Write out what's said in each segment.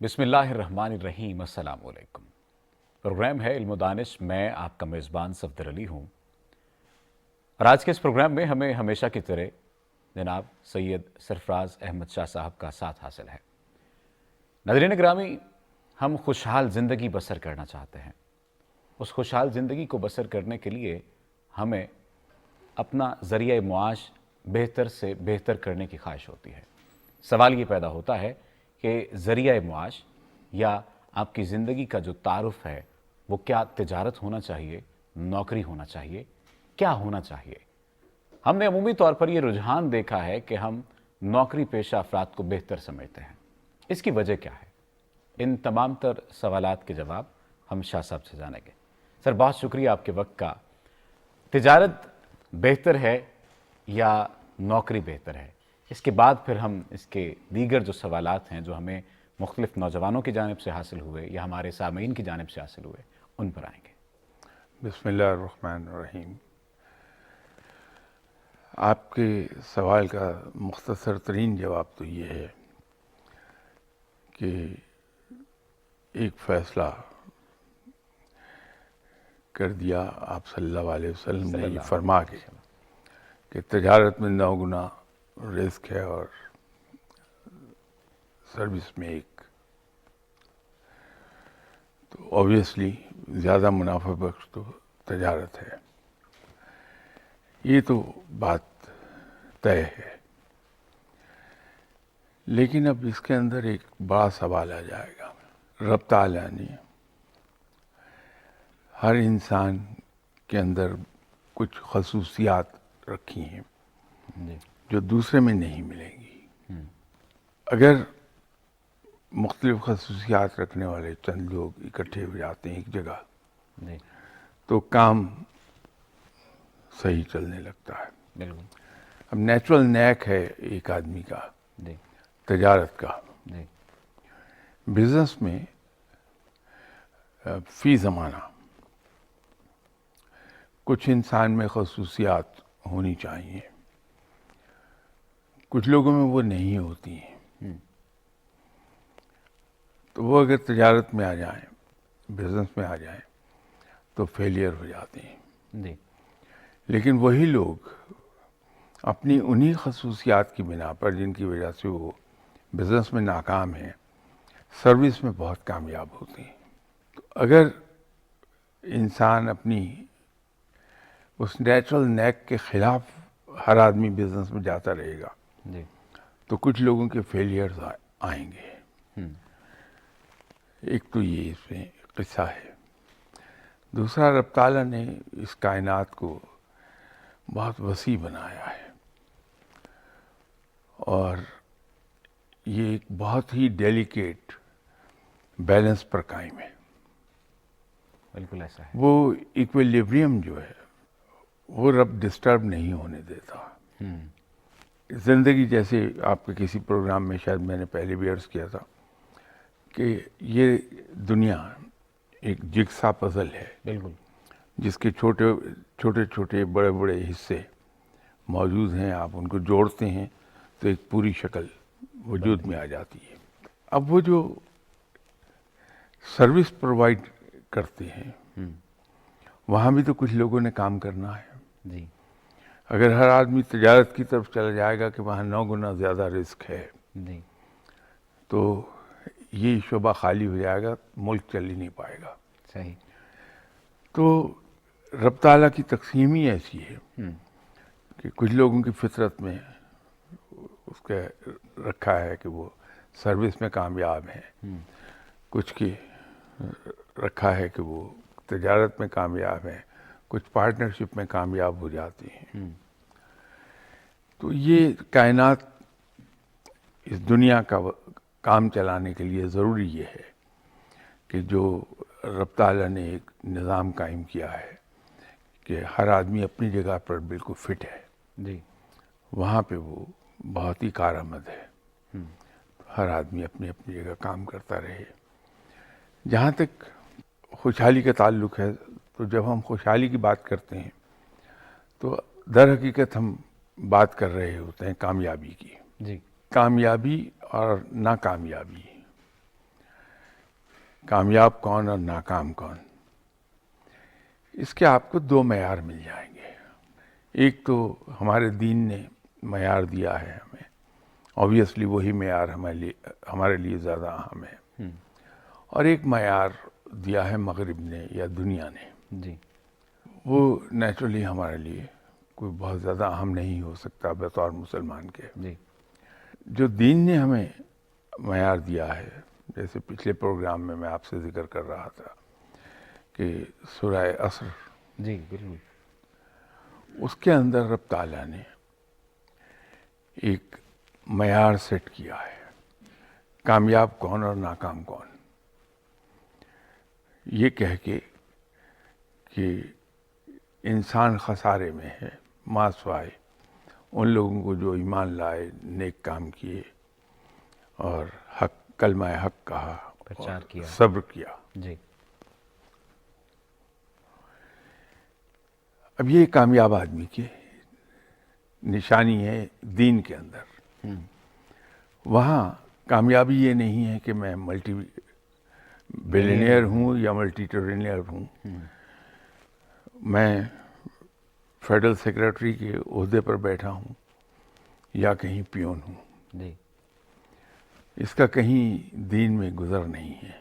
بسم اللہ الرحمن الرحیم۔ السلام علیکم۔ پروگرام ہے علم و دانش، میں آپ کا میزبان صفدر علی ہوں، اور آج کے اس پروگرام میں ہمیں ہمیشہ کی طرح جناب سید سرفراز احمد شاہ صاحب کا ساتھ حاصل ہے۔ ناظرین گرامی، ہم خوشحال زندگی بسر کرنا چاہتے ہیں۔ اس خوشحال زندگی کو بسر کرنے کے لیے ہمیں اپنا ذریعہ معاش بہتر سے بہتر کرنے کی خواہش ہوتی ہے۔ سوال یہ پیدا ہوتا ہے کہ ذریعہ معاش یا آپ کی زندگی کا جو تعارف ہے وہ کیا تجارت ہونا چاہیے، نوکری ہونا چاہیے، کیا ہونا چاہیے؟ ہم نے عمومی طور پر یہ رجحان دیکھا ہے کہ ہم نوکری پیشہ افراد کو بہتر سمجھتے ہیں۔ اس کی وجہ کیا ہے؟ ان تمام تر سوالات کے جواب ہم شاہ صاحب سے جانیں گے۔ سر، بہت شکریہ آپ کے وقت کا۔ تجارت بہتر ہے یا نوکری بہتر ہے؟ اس کے بعد پھر ہم اس کے دیگر جو سوالات ہیں جو ہمیں مختلف نوجوانوں کی جانب سے حاصل ہوئے یا ہمارے سامعین کی جانب سے حاصل ہوئے ان پر آئیں گے۔ بسم اللہ الرحمن الرحیم۔ آپ کے سوال کا مختصر ترین جواب تو یہ ہے کہ ایک فیصلہ کر دیا آپ صلی اللہ علیہ وسلم نے یہ فرما کے کہ تجارت میں 9 گنا رزق ہے اور سروس میں 1، تو اوبویسلی زیادہ منافع بخش تو تجارت ہے۔ یہ تو بات طے ہے، لیکن اب اس کے اندر ایک بڑا سوال آ جائے گا۔ رب تعالیٰ نے ہر انسان کے اندر کچھ خصوصیات رکھی ہیں جو دوسرے میں نہیں ملیں گی۔ اگر مختلف خصوصیات رکھنے والے چند لوگ اکٹھے ہو جاتے ہیں ایک جگہ تو کام صحیح چلنے لگتا ہے۔ بالکل۔ اب نیچرل نیک ہے ایک آدمی کا تجارت کا۔ بزنس میں فی زمانہ کچھ انسان میں خصوصیات ہونی چاہیے، کچھ لوگوں میں وہ نہیں ہوتی ہیں، تو وہ اگر تجارت میں آ جائیں، بزنس میں آ جائیں تو فیلئر ہو جاتے ہیں۔ لیکن وہی لوگ اپنی انہی خصوصیات کی بنا پر جن کی وجہ سے وہ بزنس میں ناکام ہیں، سروس میں بہت کامیاب ہوتے ہیں۔ تو اگر انسان اپنی اس نیچرل نیک کے خلاف ہر آدمی بزنس میں جاتا رہے گا تو کچھ لوگوں کے فیلئرز آئیں گے۔ ایک تو یہ اس میں قصہ ہے۔ دوسرا، رب تعالیٰ نے اس کائنات کو بہت وسیع بنایا ہے، اور یہ ایک بہت ہی ڈیلیکیٹ بیلنس پر قائم ہے۔ بالکل ایسا ہے۔ وہ ایکویلیبریم جو ہے وہ رب ڈسٹرب نہیں ہونے دیتا۔ زندگی جیسے آپ کے کسی پروگرام میں شاید میں نے پہلے بھی عرض کیا تھا کہ یہ دنیا ایک جگسا پزل ہے، بالکل، جس کے چھوٹے چھوٹے بڑے بڑے حصے موجود ہیں۔ آپ ان کو جوڑتے ہیں تو ایک پوری شکل وجود میں آ جاتی ہے۔ اب وہ جو سروس پرووائڈ کرتے ہیں وہاں بھی تو کچھ لوگوں نے کام کرنا ہے۔ جی اگر ہر آدمی تجارت کی طرف چلا جائے گا کہ وہاں 9 گنا زیادہ رزق ہے جی تو یہ شعبہ خالی ہو جائے گا، ملک چل ہی نہیں پائے گا۔ صحیح۔ تو رب تعالیٰ کی تقسیم ہی ایسی ہے کہ کچھ لوگوں کی فطرت میں اس کا رکھا ہے کہ وہ سروس میں کامیاب ہیں، کچھ کی رکھا ہے کہ وہ تجارت میں کامیاب ہیں، کچھ پارٹنرشپ میں کامیاب ہو جاتے ہیں۔ تو یہ کائنات، اس دنیا کا کام چلانے کے لیے ضروری یہ ہے کہ جو رب تعالیٰ نے ایک نظام قائم کیا ہے کہ ہر آدمی اپنی جگہ پر بالکل فٹ ہے، جی وہاں پہ وہ بہت ہی کارآمد ہے۔ ہر آدمی اپنی اپنی جگہ کام کرتا رہے۔ جہاں تک خوشحالی کا تعلق ہے، تو جب ہم خوشحالی کی بات کرتے ہیں تو در حقیقت ہم بات کر رہے ہوتے ہیں کامیابی کی۔ جی کامیابی اور ناکامیابی، کامیاب کون اور ناکام کون، اس کے آپ کو دو معیار مل جائیں گے. ایک تو ہمارے دین نے معیار دیا ہے ہمیں، آبویسلی وہی معیار ہمارے لیے زیادہ اہم ہے. اور ایک معیار دیا ہے مغرب نے یا دنیا نے، جی وہ نیچرلی ہمارے لیے کوئی بہت زیادہ اہم نہیں ہو سکتا بطور مسلمان کے. جی جو دین نے ہمیں معیار دیا ہے، جیسے پچھلے پروگرام میں آپ سے ذکر کر رہا تھا کہ سورہ عصر، جی بالکل. اس کے اندر رب تعالیٰ نے ایک معیار سیٹ کیا ہے، کامیاب کون اور ناکام کون، یہ کہہ کے کہ انسان خسارے میں ہے ما سوائے ان لوگوں کو جو ایمان لائے، نیک کام کیے اور کلمہ حق کہا، پرچار کیا، صبر کیا. جی اب یہ کامیاب آدمی کی نشانی ہے دین کے اندر. وہاں کامیابی یہ نہیں ہے کہ میں ملٹی بلینئر ہوں یا ملٹی ٹریلینئر ہوں، میں فیڈرل سیکرٹری کے عہدے پر بیٹھا ہوں یا کہیں پیون ہوں. جی اس کا کہیں دین میں گزر نہیں ہے.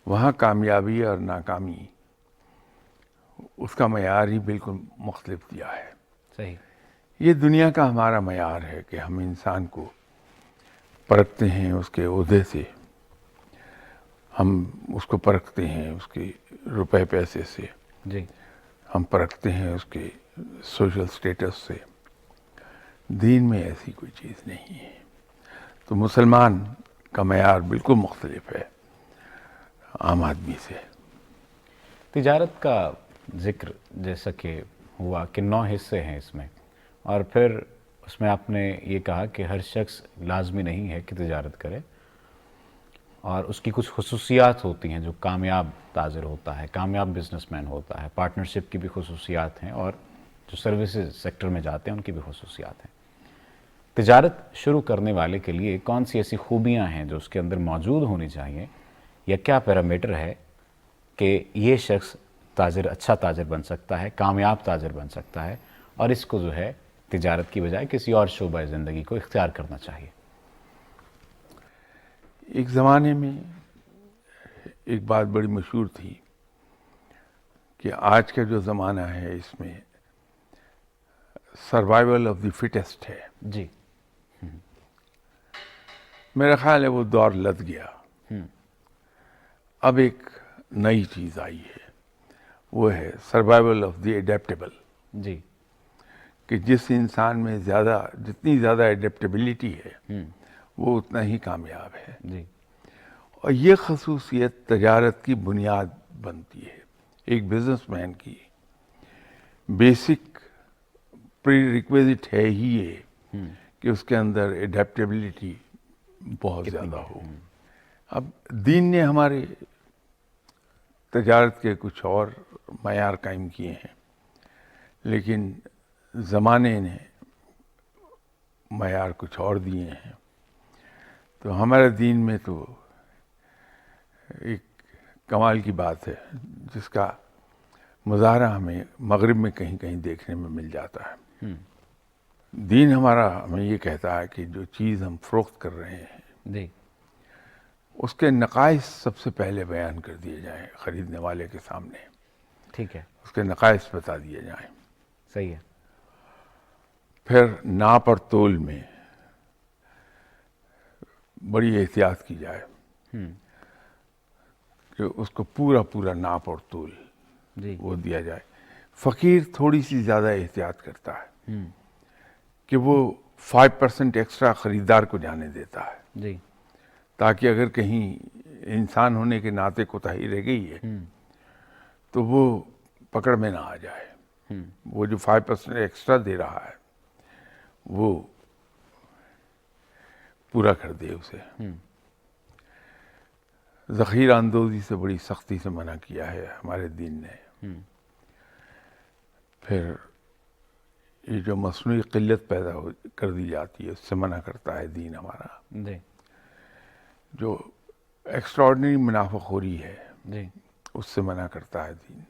وہاں کامیابی اور ناکامی اس کا معیار ہی بالکل مختلف دیا ہے. صحیح. یہ دنیا کا ہمارا معیار ہے کہ ہم انسان کو پرکھتے ہیں اس کے عہدے سے، ہم اس کو پرکھتے ہیں اس کے روپے پیسے سے، جی ہم پرکھتے ہیں اس کے سوشل سٹیٹس سے. دین میں ایسی کوئی چیز نہیں ہے. تو مسلمان کا معیار بالکل مختلف ہے عام آدمی سے. تجارت کا ذکر جیسا کہ ہوا کہ 9 حصے ہیں اس میں، اور پھر اس میں آپ نے یہ کہا کہ ہر شخص لازمی نہیں ہے کہ تجارت کرے، اور اس کی کچھ خصوصیات ہوتی ہیں جو کامیاب تاجر ہوتا ہے، کامیاب بزنس مین ہوتا ہے. پارٹنرشپ کی بھی خصوصیات ہیں، اور جو سروسز سیکٹر میں جاتے ہیں ان کی بھی خصوصیات ہیں. تجارت شروع کرنے والے کے لیے کون سی ایسی خوبیاں ہیں جو اس کے اندر موجود ہونی چاہیے، یا کیا پیرامیٹر ہے کہ یہ شخص اچھا تاجر بن سکتا ہے، کامیاب تاجر بن سکتا ہے، اور اس کو جو ہے تجارت کی بجائے کسی اور شعبہ زندگی کو اختیار کرنا چاہیے؟ ایک زمانے میں ایک بات بڑی مشہور تھی کہ آج کا جو زمانہ ہے اس میں سروائیول آف دی فٹسٹ ہے. جی میرا خیال ہے وہ دور لد گیا. اب ایک نئی چیز آئی ہے، وہ ہے سروائیول آف دی ایڈیپٹیبل. جی کہ جس انسان میں جتنی زیادہ ایڈیپٹیبلٹی ہے وہ اتنا ہی کامیاب ہے. جی اور یہ خصوصیت تجارت کی بنیاد بنتی ہے. ایک بزنس مین کی بیسک پری ریکویزٹ ہے ہی یہ کہ اس کے اندر ایڈیپٹیبلٹی بہت زیادہ ہو. اب دین نے ہمارے تجارت کے کچھ اور معیار قائم کیے ہیں، لیکن زمانے نے معیار کچھ اور دیے ہیں. تو ہمارے دین میں تو ایک کمال کی بات ہے جس کا مظاہرہ ہمیں مغرب میں کہیں کہیں دیکھنے میں مل جاتا ہے. دین ہمارا ہمیں یہ کہتا ہے کہ جو چیز ہم فروخت کر رہے ہیں جی اس کے نقائص سب سے پہلے بیان کر دیے جائیں خریدنے والے کے سامنے. ٹھیک ہے. اس کے نقائص بتا دیے جائیں. صحیح ہے. پھر ناپ اور تول میں بڑی احتیاط کی جائے کہ اس کو پورا ناپ اور تول جی وہ دیا جائے. فقیر تھوڑی سی زیادہ احتیاط کرتا ہے کہ وہ 5% ایکسٹرا خریدار کو جانے دیتا ہے، جی تاکہ اگر کہیں انسان ہونے کے ناطے کوتاہی رہ گئی ہے تو وہ پکڑ میں نہ آ جائے. وہ جو 5% ایکسٹرا دے رہا ہے وہ پورا کر دے اسے. ذخیرہ اندوزی سے بڑی سختی سے منع کیا ہے ہمارے دین نے. پھر یہ جو مصنوعی قلت پیدا کر دی جاتی ہے اس سے منع کرتا ہے دین ہمارا. جی جو ایکسٹراڈنری منافع خوری ہے، جی اس سے منع کرتا ہے دین۔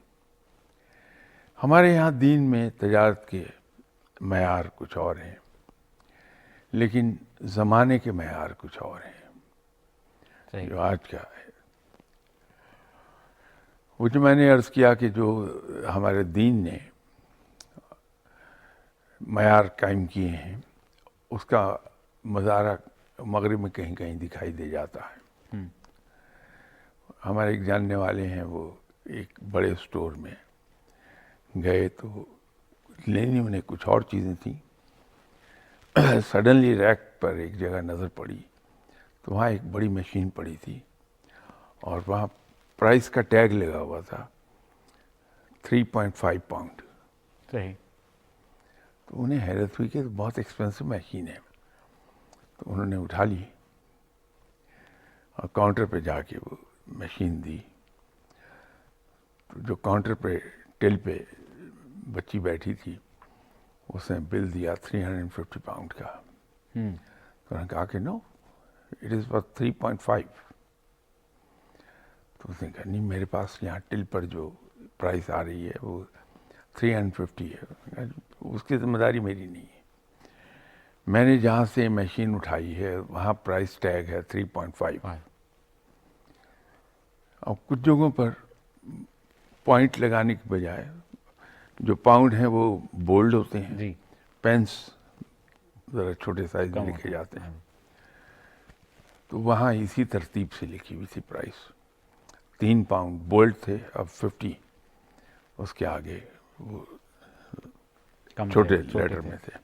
ہمارے یہاں دین میں تجارت کے معیار کچھ اور ہیں، لیکن زمانے کے معیار کچھ اور ہیں صحیح، جو آج کا ہے۔ وہ جو میں نے عرض کیا کہ جو ہمارے دین نے معیار قائم کیے ہیں، اس کا مظاہرہ مغرب میں کہیں کہیں دکھائی دے جاتا ہے۔ ہمارے ایک جاننے والے ہیں، وہ ایک بڑے اسٹور میں گئے تو لینی انہیں کچھ اور چیزیں تھیں، سڈنلی ریک پر ایک جگہ نظر پڑی تو وہاں ایک بڑی مشین پڑی تھی اور وہاں پرائس کا ٹیگ لگا ہوا تھا 3.5 پاؤنڈ۔ صحیح، تو انہیں حیرت ہوئی کہ بہت ایکسپینسو مشین ہے، تو انہوں نے اٹھا لی اور کاؤنٹر پہ جا کے وہ مشین دی۔ تو جو کاؤنٹر پہ ٹل پہ بچی بیٹھی تھی، اس نے بل دیا 350 پاؤنڈ کا۔ تو انہوں نے کہا کہ نو اٹ از فار 3.5۔ تو اس نے کہا نہیں، میرے پاس یہاں ٹل پر جو پرائس آ رہی ہے وہ 350 ہے، اس کی ذمہ داری میری نہیں ہے، میں نے جہاں سے مشین اٹھائی ہے وہاں پرائس ٹیگ ہے 3.5۔ اور کچھ جگہوں پر پوائنٹ لگانے کے بجائے جو پاؤنڈ ہیں وہ بولڈ ہوتے ہیں، جی پینس ذرا چھوٹے سائز میں لکھے جاتے ہیں، تو وہاں اسی ترتیب سے لکھی ہوئی تھی پرائس۔ 3 پاؤنڈ بولڈ تھے، اب 50 اس کے آگے وہ چھوٹے لیٹر میں تھے۔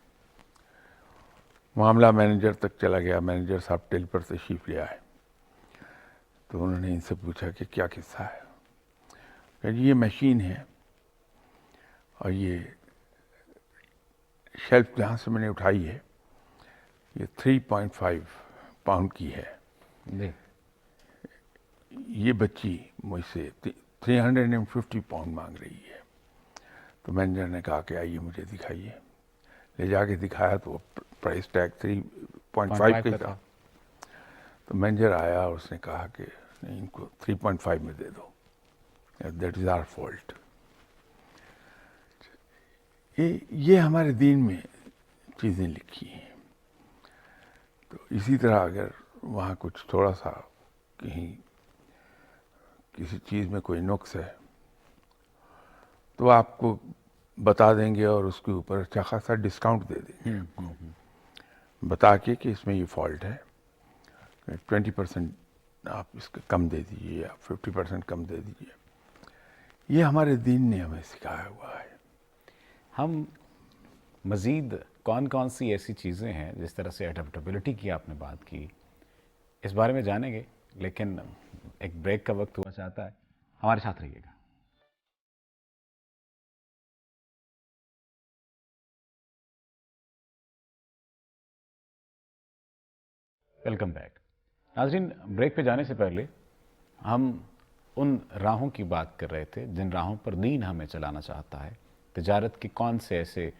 معاملہ مینیجر تک چلا گیا، مینیجر صاحب ٹل پر تشریف لے آئے تو انہوں نے ان سے پوچھا کہ کیا قصہ ہے؟ کہ جی یہ مشین ہے اور یہ شیلف جہاں سے میں نے اٹھائی ہے یہ 3.5 پاؤنڈ کی ہے، جی یہ بچی مجھ سے 350 پاؤنڈ مانگ رہی ہے۔ تو مینیجر نے کہا کہ آئیے مجھے دکھائیے، لے جا کے دکھایا تو پرائس ٹیگ 3.5 کا تھا۔ تو مینیجر آیا اور اس نے کہا کہ نہیں، ان کو 3.5 میں دے دو، دیٹ از آور فالٹ۔ یہ ہمارے دین میں چیزیں لکھی ہیں۔ تو اسی طرح اگر وہاں کچھ تھوڑا سا کہیں کسی چیز میں کوئی نقص ہے تو آپ کو بتا دیں گے اور اس کے اوپر اچھا خاصا ڈسکاؤنٹ دے دیں گے آپ کو، بتا کے کہ اس میں یہ فالٹ ہے، 20% آپ اس کا کم دے دیجیے یا 50% کم دے دیجیے۔ یہ ہمارے دین نے ہمیں سکھایا ہوا ہے۔ ہم مزید کون کون سی ایسی چیزیں ہیں، جس طرح سے اڈیپٹیبلٹی کی آپ نے بات کی، اس بارے میں جانیں گے، لیکن ایک بریک کا وقت ہوا چاہتا ہے، ہمارے ساتھ رہیے گا۔ Welcome back. ناظرین، بریک پہ جانے سے پہلے ہم ان راہوں کی بات کر رہے تھے جن راہوں پر دین ہمیں چلانا چاہتا ہے، تجارت کے کون سے ایسے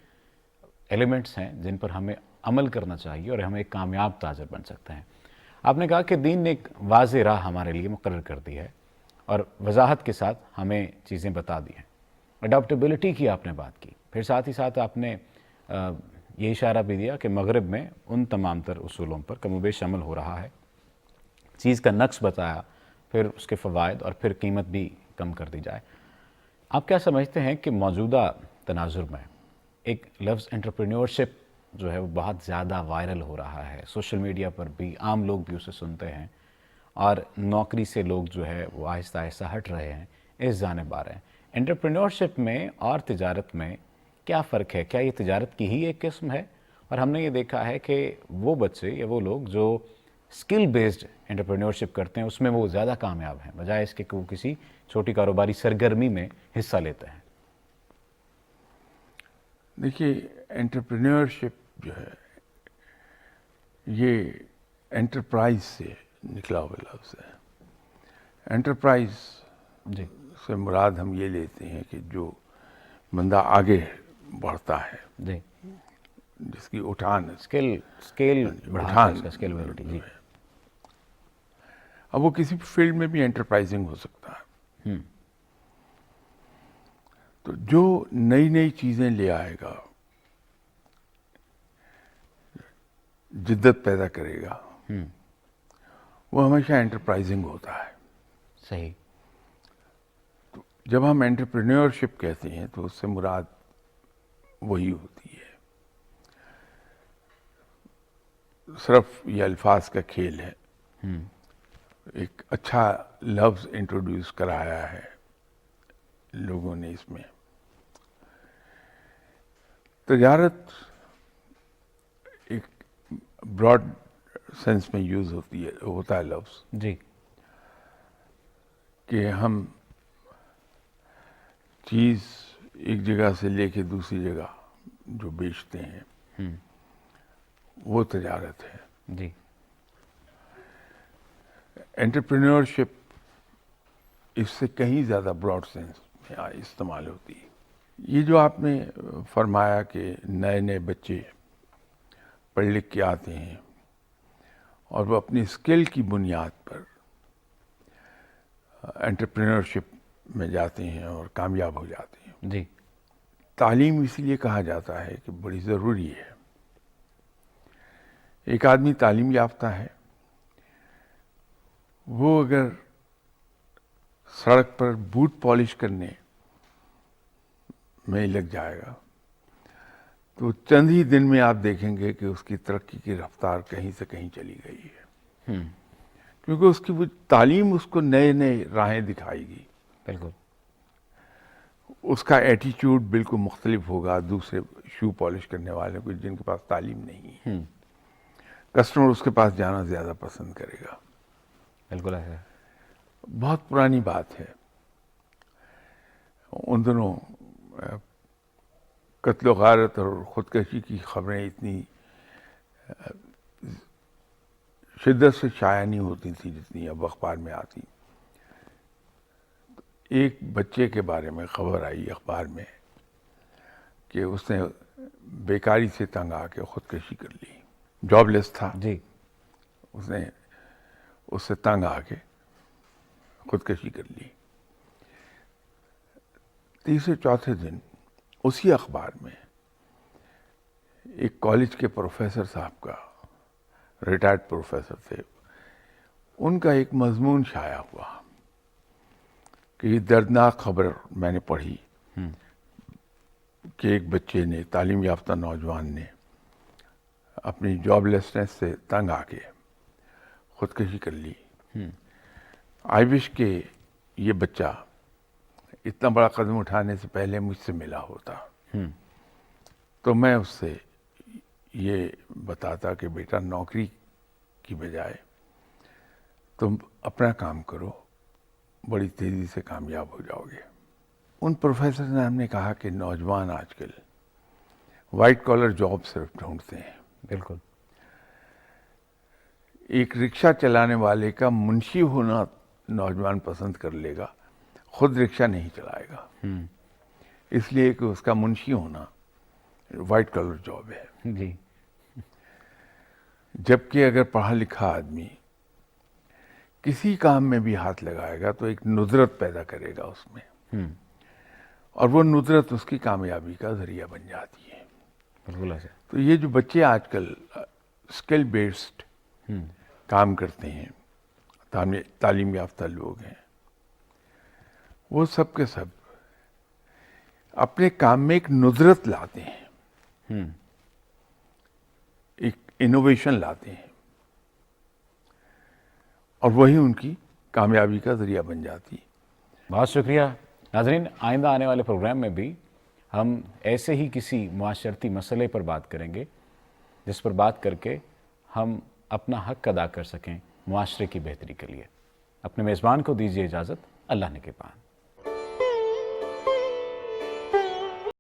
ایلیمنٹس ہیں جن پر ہمیں عمل کرنا چاہیے اور ہم ایک کامیاب تاجر بن سکتے ہیں۔ آپ نے کہا کہ دین نے ایک واضح راہ ہمارے لیے مقرر کر دی ہے اور وضاحت کے ساتھ ہمیں چیزیں بتا دی ہیں۔ اڈاپٹیبلٹی کی آپ نے بات کی، پھر ساتھ ہی ساتھ آپ نے یہ اشارہ بھی دیا کہ مغرب میں ان تمام تر اصولوں پر کم و بیش عمل ہو رہا ہے، چیز کا نقص بتایا، پھر اس کے فوائد اور پھر قیمت بھی کم کر دی جائے۔ آپ کیا سمجھتے ہیں کہ موجودہ تناظر میں ایک لفظ انٹرپرینیورشپ جو ہے وہ بہت زیادہ وائرل ہو رہا ہے، سوشل میڈیا پر بھی عام لوگ بھی اسے سنتے ہیں اور نوکری سے لوگ جو ہے وہ آہستہ آہستہ ہٹ رہے ہیں، اس جانب آ رہے ہیں۔ انٹرپرینیورشپ میں اور تجارت میں کیا فرق ہے؟ کیا یہ تجارت کی ہی ایک قسم ہے؟ اور ہم نے یہ دیکھا ہے کہ وہ بچے یا وہ لوگ جو اسکل بیسڈ انٹرپرینیورشپ کرتے ہیں اس میں وہ زیادہ کامیاب ہیں بجائے اس کے کہ وہ کسی چھوٹی کاروباری سرگرمی میں حصہ لیتے ہیں۔ دیکھیے، انٹرپرینیورشپ جو ہے یہ انٹرپرائز سے نکلا ہوا لفظ ہے۔ انٹرپرائز جی سے مراد ہم یہ لیتے ہیں کہ جو بندہ آگے بڑھتا ہے، جی، جس کی اٹھان اسکل بڑھاتا ہے، اس کا اسکیلبلٹی۔ جی اب وہ کسی فیلڈ میں بھی انٹرپرائزنگ ہو سکتا ہے. تو جو نئی نئی چیزیں لے آئے گا، جدت پیدا کرے گا، وہ ہمیشہ انٹرپرائزنگ ہوتا ہے. صحیح. جب ہم انٹرپرینیورشپ کہتے ہیں تو اس سے مراد وہی ہوتی ہے. صرف یہ الفاظ کا کھیل ہے. ایک اچھا لفظ انٹروڈیوس کرایا ہے لوگوں نے اس میں. تجارت ایک براڈ سینس میں یوز ہوتا ہے لفظ، جی. کہ ہم چیز ایک جگہ سے لے کے دوسری جگہ جو بیچتے ہیں وہ تجارت ہے. جی. انٹرپرینورشپ اس سے کہیں زیادہ براڈ سینس میں استعمال ہوتی ہے. یہ جو آپ نے فرمایا کہ نئے نئے بچے پڑھ لکھ کے آتے ہیں اور وہ اپنی اسکل کی بنیاد پر انٹرپرینورشپ میں جاتے ہیں اور کامیاب ہو جاتے ہیں. جی. تعلیم اس لیے کہا جاتا ہے کہ بڑی ضروری ہے. ایک آدمی تعلیم یافتہ ہے، وہ اگر سڑک پر بوٹ پالش کرنے میں لگ جائے گا تو چند ہی دن میں آپ دیکھیں گے کہ اس کی ترقی کی رفتار کہیں سے کہیں چلی گئی ہے. کیونکہ اس کی وہ تعلیم اس کو نئے نئے راہیں دکھائے گی. بالکل. اس کا ایٹیچیوڈ بالکل مختلف ہوگا دوسرے شو پالش کرنے والے کو جن کے پاس تعلیم نہیں ہے. کسٹمر اس کے پاس جانا زیادہ پسند کرے گا. بالکل ایسا ہے. بہت پرانی بات ہے. ان دنوں قتل و غارت اور خودکشی کی خبریں اتنی شدت سے شائع نہیں ہوتی تھیں جتنی اب اخبار میں آتی. ایک بچے کے بارے میں خبر آئی اخبار میں کہ اس نے بیکاری سے تنگ آ کے خودکشی کر لی. جاب لیس تھا. جی. اس نے اس سے تنگ آ کے خودکشی کر لی. تیسرے چوتھے دن اسی اخبار میں ایک کالج کے پروفیسر صاحب کا، ریٹائرڈ پروفیسر تھے، ان کا ایک مضمون شائع ہوا کہ یہ دردناک خبر میں نے پڑھی کہ ایک بچے نے، تعلیم یافتہ نوجوان نے، اپنی جاب لیسنس سے تنگ آ کے خودکشی کر لی. آئی وش کہ یہ بچہ اتنا بڑا قدم اٹھانے سے پہلے مجھ سے ملا ہوتا تو میں اس سے یہ بتاتا کہ بیٹا نوکری کی بجائے تم اپنا کام کرو، بڑی تیزی سے کامیاب ہو جاؤ گے. ان پروفیسر نے ہم نے کہا کہ نوجوان آج کل وائٹ کالر جاب صرف ڈھونڈتے ہیں. بالکل. ایک رکشہ چلانے والے کا منشی ہونا نوجوان پسند کر لے گا، خود رکشہ نہیں چلائے گا. اس لیے کہ اس کا منشی ہونا وائٹ کلر جاب ہے. جی. جبکہ اگر پڑھا لکھا آدمی کسی کام میں بھی ہاتھ لگائے گا تو ایک ندرت پیدا کرے گا اس میں، اور وہ ندرت اس کی کامیابی کا ذریعہ بن جاتی ہے. بالکل ایسا. تو یہ جو بچے آج کل اسکل بیسڈ کام کرتے ہیں، تعلیم یافتہ لوگ ہیں، وہ سب کے سب اپنے کام میں ایک ندرت لاتے ہیں، ایک انوویشن لاتے ہیں، اور وہی ان کی کامیابی کا ذریعہ بن جاتی. بہت شکریہ. ناظرین، آئندہ آنے والے پروگرام میں بھی ہم ایسے ہی کسی معاشرتی مسئلے پر بات کریں گے جس پر بات کر کے ہم اپنا حق ادا کر سکیں معاشرے کی بہتری کے لیے. اپنے میزبان کو دیجیے اجازت. اللہ نگہبان.